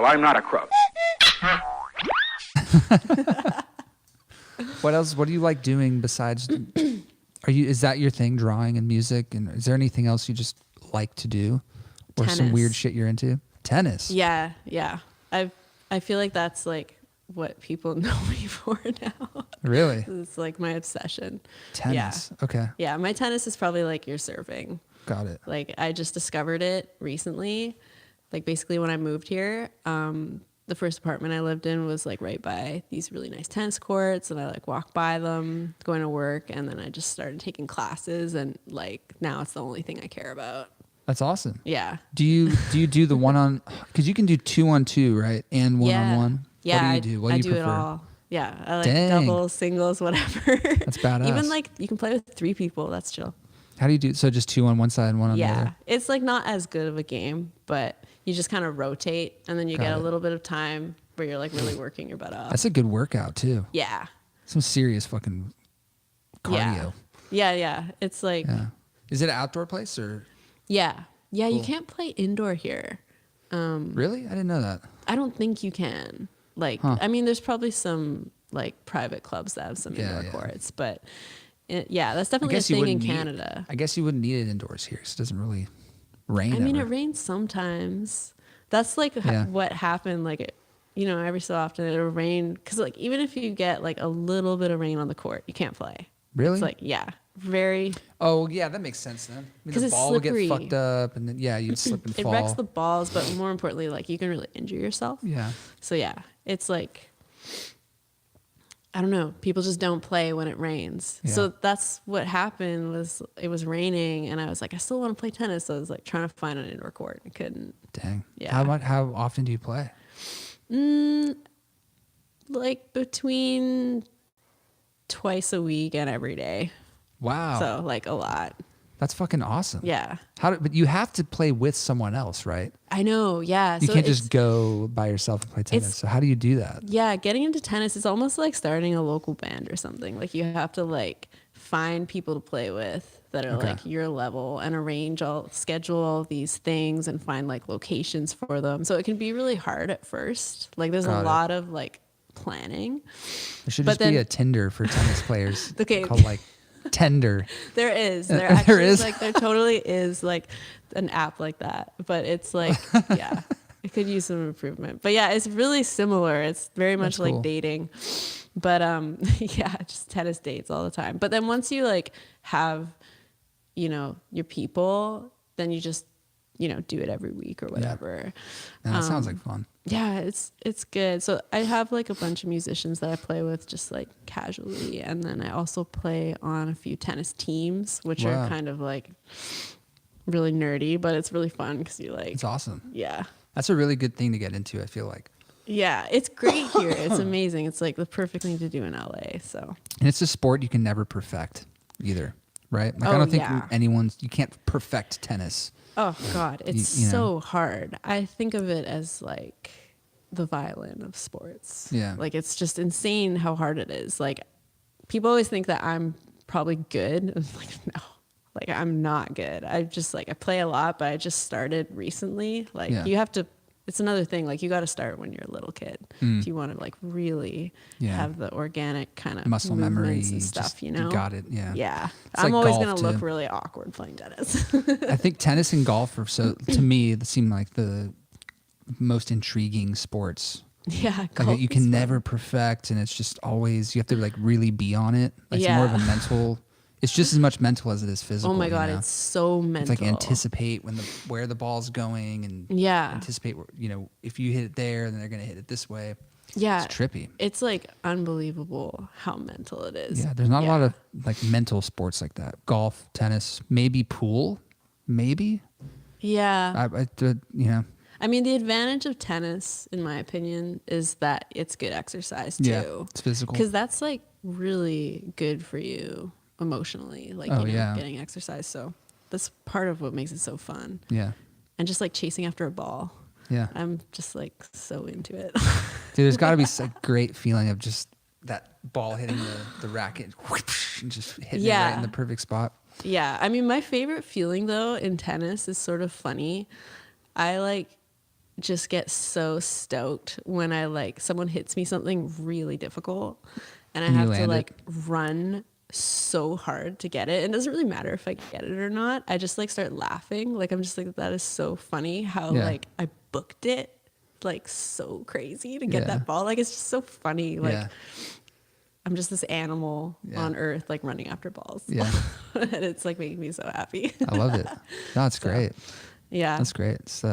I'm not a crook. What else? What do you like doing besides? Is that your thing, drawing and music? And is there anything else you just like to do, or Tennis. some weird shit you're into? Tennis. Yeah. I feel like that's like what people know me for now. Really? It's like my obsession. Tennis. Yeah. Okay. Yeah, my tennis is probably like your surfing. Got it. Like I just discovered it recently. Like basically when I moved here, the first apartment I lived in was like right by these really nice tennis courts, and I like walked by them going to work, and then I just started taking classes, and like now it's the only thing I care about. That's awesome. Yeah. Do you do the one on? Because you can do 2-on-2, right? And 1-on-1. Yeah. What do you do? What do I you do prefer? it all. Yeah. I like Dang. doubles, singles, whatever. That's badass. Even like you can play with 3 people. That's chill. How do you do? So just 2 on one side and 1 on the Yeah. other. It's like not as good of a game, but you just kind of rotate, and then you get a little bit of time where you're like really working your butt off. That's a good workout too. Yeah. Some serious fucking cardio. Yeah. It's like, Yeah. Is it an outdoor place or? yeah. Yeah, Cool. you can't play indoor here. Really? I didn't know that. I don't think you can. Like, I mean, there's probably some like private clubs that have some indoor courts, but that's definitely a thing in Canada. I guess you wouldn't need it indoors here 'cause it doesn't really rain. I mean, ever. it rains sometimes. That's like what happened. Like, every so often it'll rain. Because like even if you get like a little bit of rain on the court, you can't play. Really? It's like, very. Oh yeah, that makes sense then. Because the it's ball would slippery. get fucked up, and then you'd slip and It fall. wrecks the balls, but more importantly, like you can really injure yourself. Yeah. So it's like, I don't know. People just don't play when it rains. Yeah. So that's what happened. Was it was raining, and I was like, I still want to play tennis. So I was like trying to find an indoor court. I couldn't. Dang. Yeah. How often do you play? Like between twice a week and every day. Wow. So like a lot. That's fucking awesome. Yeah. But you have to play with someone else, right? I know. Yeah. You so can't just go by yourself and play tennis. So how do you do that? Yeah, getting into tennis is almost like starting a local band or something. Like you have to like find people to play with that are like your level and schedule all these things and find like locations for them. So it can be really hard at first. Like there's a lot of like planning. There should just be a Tinder for tennis players. Okay. Called like Tender. There is. There Actually is? like there totally is like an app like that. But it's like it could use some improvement. But yeah, it's really similar. It's very much like dating. But just tennis dates all the time. But then once you like have, your people, then you just, do it every week or whatever. Yeah, that sounds like fun. Yeah, it's good. So I have like a bunch of musicians that I play with just like casually, and then I also play on a few tennis teams, which are kind of like really nerdy, but it's really fun because you like. It's awesome. Yeah. That's a really good thing to get into, I feel like. Yeah, it's great here. It's amazing. It's like the perfect thing to do in LA. So. And it's a sport you can never perfect either, right? Like I don't think you can't perfect tennis. Oh God, it's so hard. I think of it as like the violin of sports. Yeah. Like it's just insane how hard it is. Like people always think that I'm probably good. I'm like, no, like I'm not good. I play a lot, but I just started recently. Like you have to, it's another thing. Like you got to start when you're a little kid if you want to like really have the organic kind of muscle memory and stuff. You got it. Yeah. Yeah. It's I'm like always golf, going to look too. really awkward playing tennis. I think tennis and golf are to me, they seem like the most intriguing sports. Yeah. Like you can never perfect, and it's just always, you have to like really be on it. Like it's more of a mental, it's just as much mental as it is physical. Oh my God, it's so mental. It's like anticipate where the ball's going, and anticipate if you hit it there, then they're gonna hit it this way. Yeah, it's trippy. It's like unbelievable how mental it is. Yeah, there's not a lot of like mental sports like that. Golf, tennis, maybe pool, maybe. Yeah. I mean, the advantage of tennis, in my opinion, is that it's good exercise too. Yeah, it's physical. Because that's like really good for you emotionally, like getting exercise. So that's part of what makes it so fun. Yeah. And just like chasing after a ball. Yeah. I'm just like so into it. Dude, there's got to be a great feeling of just that ball hitting the racket and just hitting it right in the perfect spot. Yeah. I mean, my favorite feeling though in tennis is sort of funny. I like just get so stoked when I like someone hits me something really difficult and I And you have to land like run so hard to get it. And it doesn't really matter if I get it or not. I just like start laughing. Like I'm just like, that is so funny how Yeah. like I booked it like so crazy to get Yeah. that ball. Like it's just so funny. Like Yeah. I'm just this animal Yeah. on earth like running after balls. Yeah. And it's like making me so happy. I love it. No, it's So, great. yeah. That's great. It's